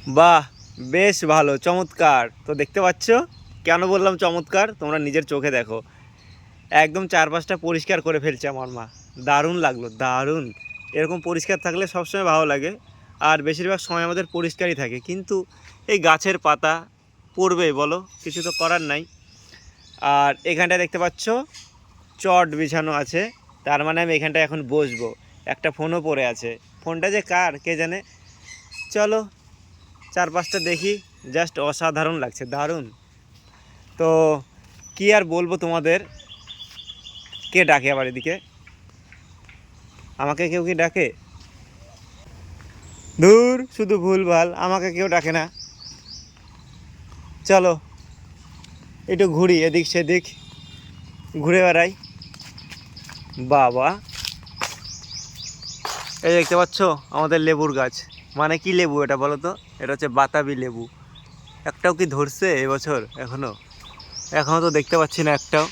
বাহ, বেশ ভালো, চমৎকার। তো দেখতে পাচ্ছ কেন বললাম চমৎকার, তোমরা নিজের চোখে দেখো। একদম চারপাশটা পরিষ্কার করে ফেলছে আমার মা। দারুণ লাগলো, দারুণ। এরকম পরিষ্কার থাকলে সবসময় ভালো লাগে। আর বেশিরভাগ সময় আমাদের পরিষ্কারই থাকে, কিন্তু এই গাছের পাতা পড়বে বলো, কিছু তো করার নাই। আর এখানটায় দেখতে পাচ্ছ চট বিছানো আছে, তার মানে আমি এখানটায় এখন বসবো। একটা ফোনও পড়ে আছে, ফোনটা যে কার কে জানে। চলো চারপাশটা দেখি। জাস্ট অসাধারণ লাগছে, দারুণ। তো কি আর বলবো তোমাদের। কে ডাকে আবার এদিকে? আমাকে কেউ কি ডাকে? দূর, শুধু ভুলভাল, আমাকে কেউ ডাকে না। চলো একটু ঘুরি, এদিক সেদিক ঘুরে বেড়াই। বাবা, এই দেখতে পাচ্ছ আমাদের লেবুর গাছ। মানে কি লেবু এটা বলো তো? এটা হচ্ছে বাতাবি লেবু। একটাও কি ধরছে এবছর? এখনও তো দেখতে পাচ্ছি না একটাও।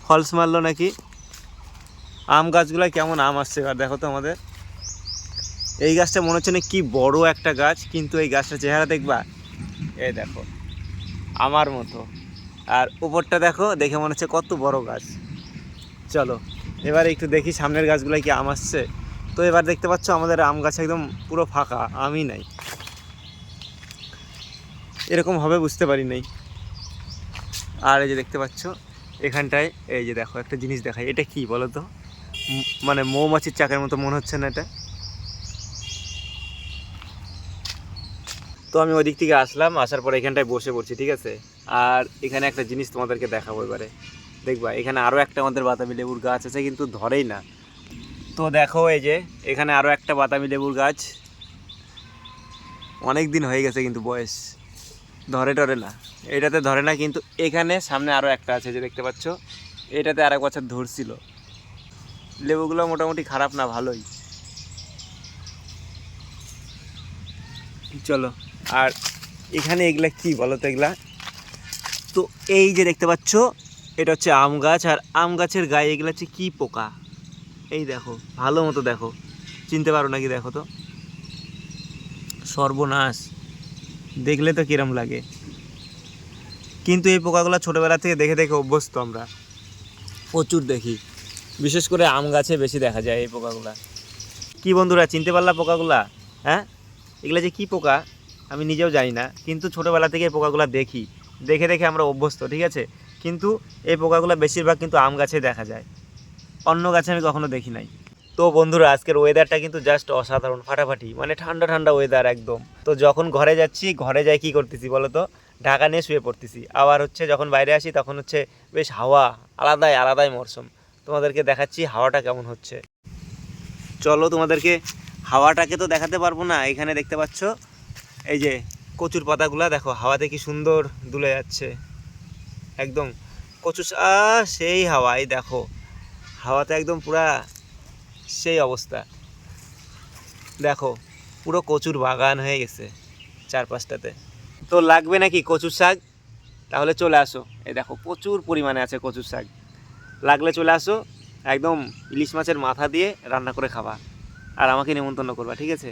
ফলস মারলো নাকি? আম গাছগুলোয় কেমন আম আসছে এবার দেখো তো আমাদের। এই গাছটা মনে হচ্ছে না কি বড় একটা গাছ, কিন্তু এই গাছটার চেহারা দেখবা, এই দেখো আমার মতো। আর উপরটা দেখো, দেখে মনে হচ্ছে কত বড় গাছ। চলো এবার একটু দেখি সামনের গাছগুলোয় কি আম আসছে। তো এবার দেখতে পাচ্ছ আমাদের আম গাছ একদম পুরো ফাঁকা, আমই নাই। এরকম হবে বুঝতে পারি নাই। আর এই যে দেখতে পাচ্ছ এখানটায়, এই যে দেখো একটা জিনিস দেখাই, এটা কি বলো তো? মানে মৌমাছির চাকের মতো মনে হচ্ছে না এটা? তো আমি ওই দিক থেকে আসলাম, আসার পর এখানটায় বসে পড়ছি, ঠিক আছে। আর এখানে একটা জিনিস তোমাদেরকে দেখাবো এবারে। দেখবা এখানে আরও একটা আমাদের বাতাবি লেবুর গাছ আছে, কিন্তু ধরেই না। তো দেখো এই যে এখানে আরও একটা বাতাবি লেবুর গাছ, অনেক দিন হয়ে গেছে কিন্তু বয়স, ধরে টরে না। এটাতে ধরে না, কিন্তু এখানে সামনে আরও একটা আছে যে দেখতে পাচ্ছ, এটাতে আর এক বছর ধরছিল। লেবুগুলো মোটামুটি খারাপ না, ভালোই। চলো। আর এখানে এগুলা কি বলো তো? এগুলা তো এই যে দেখতে পাচ্ছ, এটা হচ্ছে আম গাছ। আর আম গাছের গায়ে এগুলো হচ্ছে কী পোকা, এই দেখো ভালো মতো দেখো, চিনতে পারো নাকি দেখো তো? সর্বনাশ, দেখলে তো কিরম লাগে। কিন্তু এই পোকাগুলো ছোটোবেলা থেকে দেখে দেখে অভ্যস্ত আমরা, প্রচুর দেখি। বিশেষ করে আম গাছে বেশি দেখা যায় এই পোকাগুলা। কি বন্ধুরা, চিনতে পারলা পোকাগুলা? হ্যাঁ, এগুলো যে কী পোকা আমি নিজেও জানি না, কিন্তু ছোটোবেলা থেকে এই পোকাগুলো দেখি, দেখে দেখে আমরা অভ্যস্ত, ঠিক আছে। কিন্তু এই পোকাগুলো বেশিরভাগ কিন্তু আম গাছে দেখা যায়, অন্য গাছে আমি কখনো দেখি নাই। তো বন্ধুরা, আজকের ওয়েদারটা কিন্তু জাস্ট অসাধারণ, ফাটাফাটি, মানে ঠান্ডা ঠান্ডা ওয়েদার একদম। তো যখন ঘরে যাচ্ছি, ঘরে যাই কী করতেছি বলো তো? ঢাকা নিয়ে শুয়ে পড়তেছি। আবার হচ্ছে যখন বাইরে আসি তখন হচ্ছে বেশ হাওয়া, আলাদাই আলাদাই মরশুম। তোমাদেরকে দেখাচ্ছি হাওয়াটা কেমন হচ্ছে। চলো তোমাদেরকে হাওয়াটাকে তো দেখাতে পারবো না। এখানে দেখতে পাচ্ছ এই যে কচুর পাতাগুলা দেখো, হাওয়াতে কি সুন্দর দুলে যাচ্ছে একদম। কচু সেই হাওয়া, এই দেখো হাওয়াতে একদম পুরা সেই অবস্থা। দেখো পুরো কচুর বাগান হয়ে গেছে চারপাশটাতে। তো লাগবে নাকি কচুর শাক? তাহলে চলে আসো, এই দেখো প্রচুর পরিমাণে আছে কচুর শাক। লাগলে চলে আসো, একদম ইলিশ মাছের মাথা দিয়ে রান্না করে খাবা, আর আমাকে নিমন্ত্রণ করবা, ঠিক আছে।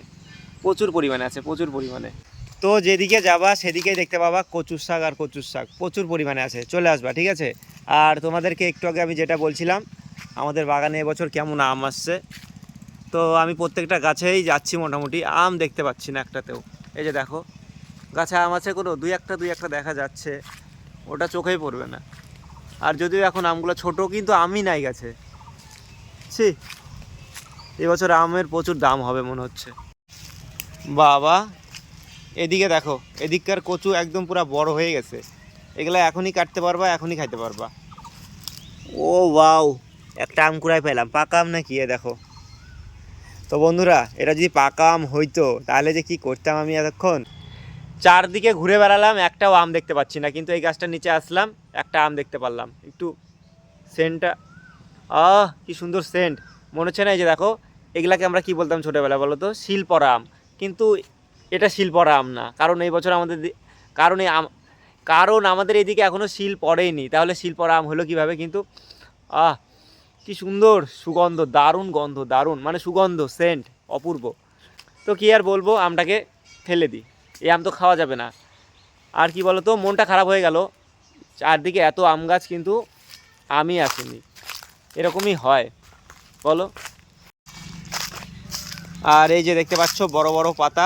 প্রচুর পরিমাণে আছে, প্রচুর পরিমাণে। তো যেদিকে যাবা সেদিকেই দেখতে পাবা কচুর শাক, আর কচুর শাক প্রচুর পরিমাণে আছে, চলে আসবা, ঠিক আছে। আর তোমাদেরকে একটু আগে আমি যেটা বলছিলাম, আমাদের বাগানে এবছর কেমন আম আসছে। তো আমি প্রত্যেকটা গাছেই যাচ্ছি, মোটামুটি আম দেখতে পাচ্ছি না একটাতেও। এই যে দেখো গাছে আম আছে, কোনো দুই একটা দেখা যাচ্ছে, ওটা চোখেই পড়বে না। আর যদিও এখন আমগুলো ছোট, কিন্তু আমই নাই গাছে। ছি, এবছর আমের প্রচুর দাম হবে মনে হচ্ছে। বাবা, এদিকে দেখো, এদিককার কচু একদম পুরো বড় হয়ে গেছে। এগুলো এখনই কাটতে পারবা, এখনই খাইতে পারবা। ও ওয়াও, একটা আম কুড়াই পেলাম, পাকা আম নাকি এ দেখো। তো বন্ধুরা, এটা যদি পাকা আম হইতো তাহলে যে কি করতাম আমি এতক্ষণ। চারদিকে ঘুরে বেড়ালাম, একটাও আম দেখতে পাচ্ছি না, কিন্তু এই গাছটার নিচে আসলাম, একটা আম দেখতে পারলাম। একটু সেন্টটা, কি সুন্দর সেন্ট। মনে হচ্ছে না, এই যে দেখো এগুলাকে আমরা কি বলতাম ছোটোবেলা বলো তো? শিলপরা আম। কিন্তু এটা শিলপরা আম না, কারণ এই বছর আমাদের কারণ এই আম, কারণ আমাদের এদিকে এখনও শিল পড়েইনি, তাহলে শিলপরা আম হলো কীভাবে? কিন্তু কি সুন্দর সুগন্ধ, দারুণ গন্ধ, দারুণ মানে সুগন্ধ, সেন্ট অপূর্ব। তো কী আর বলবো আমটাকে, ফেলে দিই, এই আম তো খাওয়া যাবে না। আর কি বলো তো, মনটা খারাপ হয়ে গেল, চারদিকে এত আম গাছ কিন্তু আমই আসেনি, এরকমই হয় বলো। আর এই যে দেখতে পাচ্ছ বড় বড় পাতা,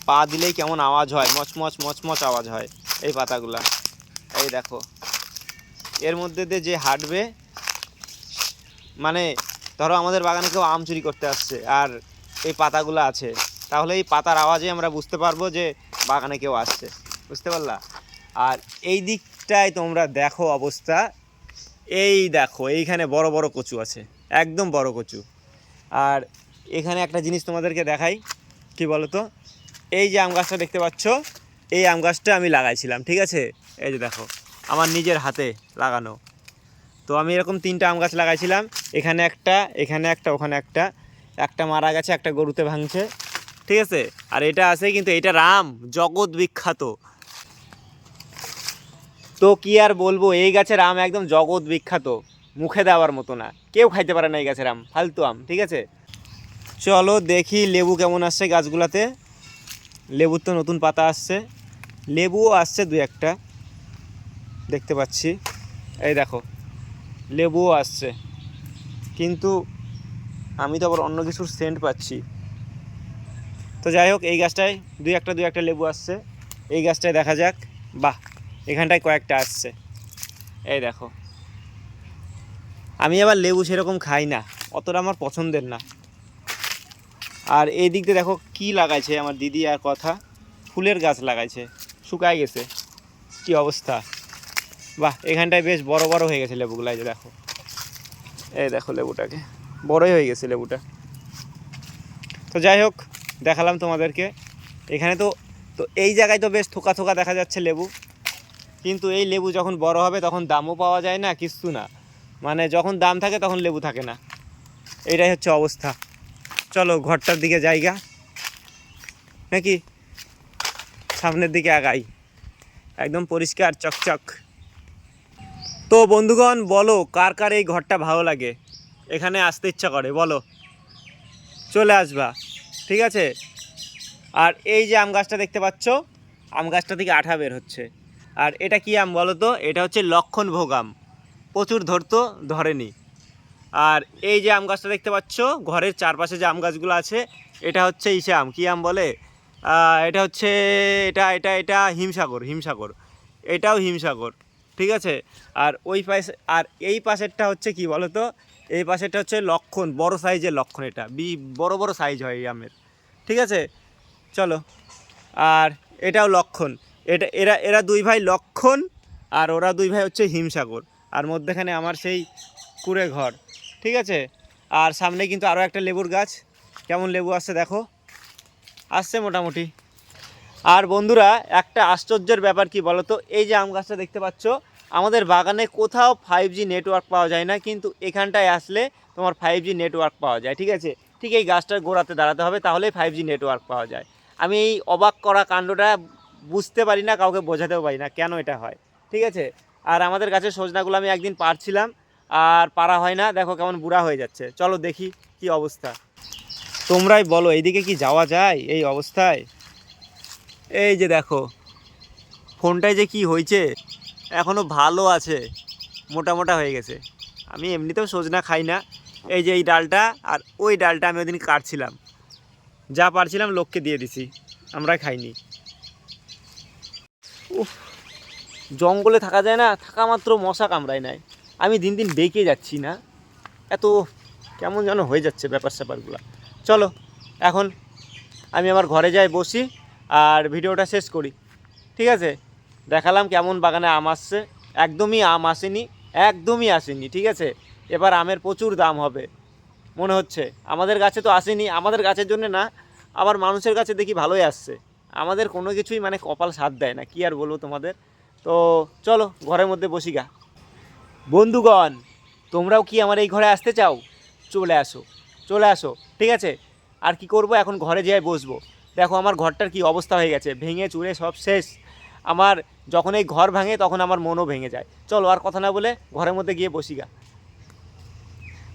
পা দিলেই কেমন আওয়াজ হয়, মচমচ মচমচ আওয়াজ হয় এই পাতাগুলা। এই দেখো, এর মধ্যে দিয়ে যে হাঁটবে, মানে ধরো আমাদের বাগানে কেউ আম চুরি করতে আসছে আর এই পাতাগুলো আছে, তাহলে এই পাতার আওয়াজে আমরা বুঝতে পারবো যে বাগানে কেউ আসছে, বুঝতে পারলা। আর এই দিকটায় তোমরা দেখো অবস্থা, এই দেখো এইখানে বড় বড় কচু আছে, একদম বড় কচু। আর এখানে একটা জিনিস তোমাদেরকে দেখাই, কি বলো তো, এই যে আম গাছটা দেখতে পাচ্ছ, এই আম গাছটা আমি লাগাইছিলাম, ঠিক আছে। এই যে দেখো আমার নিজের হাতে লাগানো। তো আমি এরকম 3টা আম গাছ লাগাইছিলাম, এখানে একটা, এখানে একটা, ওখানে একটা, একটা মারা গেছে, একটা গরুতে ভাঙছে, ঠিক আছে। আর এটা আছে, কিন্তু এটা আম জগৎ বিখ্যাত। তো কি আর বলবো, এই গাছের আম একদম জগৎ বিখ্যাত, মুখে দেওয়ার মতো না, কেউ খাইতে পারে না এই গাছের আম, ফালতু আম, ঠিক আছে। চলো দেখি লেবু কেমন আসছে গাছগুলাতে। লেবুর তো নতুন পাতা আসছে, লেবুও আসছে 2-1টা দেখতে পাচ্ছি, এই দেখো লেবুও আসছে, কিন্তু আমি তো আবার অন্য কিছুর সেন্ট পাচ্ছি। তো যাই হোক, এই গাছটায় 2-1টা লেবু আসছে, এই গাছটায় দেখা যাক। বাহ, এখানটায় কয়েকটা আসছে, এই দেখো। আমি আবার লেবু সেরকম খাই না, অতটা আমার পছন্দের না। আর এই দিক দিয়ে দেখো কি লাগাইছে আমার দিদি, আর কথা, ফুলের গাছ লাগাইছে, শুকায় গেছে, কি অবস্থা। বাহ, এখানটায় বেশ বড় বড় হয়ে গেছে লেবুগুলো, এই যে দেখো, এই দেখো লেবুটাকে, বড়ই হয়ে গেছে লেবুটা। তো যাই হোক, দেখালাম তোমাদেরকে। এখানে তো তো এই জায়গায় তো বেশ থোকা থোকা দেখা যাচ্ছে লেবু, কিন্তু এই লেবু যখন বড় হবে তখন দামও পাওয়া যায় না, কিচ্ছু না, মানে যখন দাম থাকে তখন লেবু থাকে না, এইটাই হচ্ছে অবস্থা। চলো ঘরটার দিকে যাইগা, নাকি সামনের দিকে আগাই, একদম পরিষ্কার চকচক। তো বন্ধুগণ বলো, কার কার এই ঘরটা ভালো লাগে, এখানে আসতে ইচ্ছা করে বলো, চলে আসবা, ঠিক আছে। আর এই যে আম গাছটা দেখতে পাচ্ছ, আম গাছটা থেকে আঠা বের হচ্ছে। আর এটা কি আম বলো তো, এটা হচ্ছে লক্ষণভোগ আম, প্রচুর ধরতো, ধরেনি। আর এই যে আম গাছটা দেখতে পাচ্ছ, ঘরের চারপাশে যে আম গাছগুলো আছে, এটা হচ্ছে ইসে আম, কী আম বলে, এটা হচ্ছে, এটা এটা এটা হিমসাগর, হিমসাগর, এটাও হিমসাগর, ঠিক আছে। আর ওই পাশে, আর এই পাশেরটা হচ্ছে কি বলো তো, এই পাশেরটা হচ্ছে লক্ষণ, বড় সাইজের লক্ষণ, এটা বড় বড় সাইজ হয় এই আমের, ঠিক আছে। চলো, আর এটাও লক্ষণ, এটা এরা এরা 2 ভাই লক্ষণ, আর ওরা 2 ভাই হচ্ছে হিমসাগর, আর মধ্যেখানে আমার সেই কুড়ে ঘর, ঠিক আছে। আর সামনে কিন্তু আরও একটা লেবুর গাছ, কেমন লেবু আসছে দেখো, আসছে মোটামুটি। আর বন্ধুরা, একটা আশ্চর্যের ব্যাপার কি বলো তো, এই যে আম গাছটা দেখতে পাচ্ছ, আমাদের বাগানে কোথাও 5G নেটওয়ার্ক পাওয়া যায় না, কিন্তু এখানটায় আসলে তোমার 5G নেটওয়ার্ক পাওয়া যায়, ঠিক আছে। ঠিক এই গাছটার গোড়াতে দাঁড়াতে হবে, তাহলেই 5G নেটওয়ার্ক পাওয়া যায়। আমি এই অবাক করা কাণ্ডটা বুঝতে পারি না, কাউকে বোঝাতেও পারি না কেন এটা হয়, ঠিক আছে। আর আমাদের গাছের সজনাগুলো আমি একদিন পারছিলাম, আর পারা হয় না, দেখো কেমন বুড়া হয়ে যাচ্ছে। চলো দেখি কি অবস্থা, তোমরাই বলো এইদিকে কি যাওয়া যায় এই অবস্থায়। এই যে দেখো, ফোনটায় যে কি হয়েছে, এখনও ভালো আছে, মোটা মোটা হয়ে গেছে। আমি এমনিতেও সজনা খাই না, এই যে এই ডালটা আর ওই ডালটা আমি ওদিন কাটছিলাম, যা পারছিলাম লোককে দিয়ে দিছি, আমরা খাইনি। উফ, জঙ্গলে থাকা যায় না, থাকা মাত্র মশা কামড়ায় নাই। আমি দিন দিন বেঁকে যাচ্ছি না, এত কেমন যেন হয়ে যাচ্ছে ব্যাপার স্যাপারগুলো। চলো এখন আমি আমার ঘরে যাই, বসি, আর ভিডিওটা শেষ করি, ঠিক আছে। দেখালাম কেমন বাগানে আম আসছে, একদমই আম আসেনি, একদমই আসেনি, ঠিক আছে। এবার আমের প্রচুর দাম হবে মনে হচ্ছে, আমাদের গাছে তো আসেনি, আমাদের গাছের জন্য না, আবার মানুষের কাছে দেখি ভালোই আসছে। আমাদের কোনো কিছুই মানে কপাল সাথ দেয় না, কি আর বলবো তোমাদের। তো চলো ঘরের মধ্যে বসি গা। বন্ধুগণ, তোমরাও কি আমার এই ঘরে আসতে চাও? চলে আসো, চলে আসো, ঠিক আছে। আর কি করব, এখন ঘরে যেয়ে বসবো। দেখো আমার ঘরটার কি অবস্থা হয়ে গেছে, ভেঙে চুরে সব শেষ। আমার যখন এই ঘর ভাঙে তখন আমার মনও ভেঙে যায়। চলো আর কথা না বলে ঘরের মধ্যে গিয়ে বসি গা,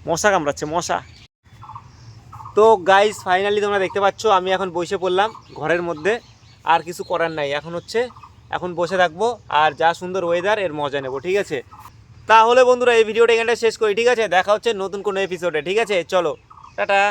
মশা কামড়াচ্ছে মশা। তো গাইস ফাইনালি তোমরা দেখতে পাচ্ছ আমি এখন বসে পড়লাম ঘরের মধ্যে। আর কিছু করার নাই, এখন বসে থাকবো আর যা সুন্দর ওয়েদার এর মজা নেবো, ঠিক আছে? তাহলে বন্ধুরা এই ভিডিওটা এখানটা শেষ করি, ঠিক আছে? দেখা হচ্ছে নতুন কোনো এপিসোডে, ঠিক আছে? চলো টাটা।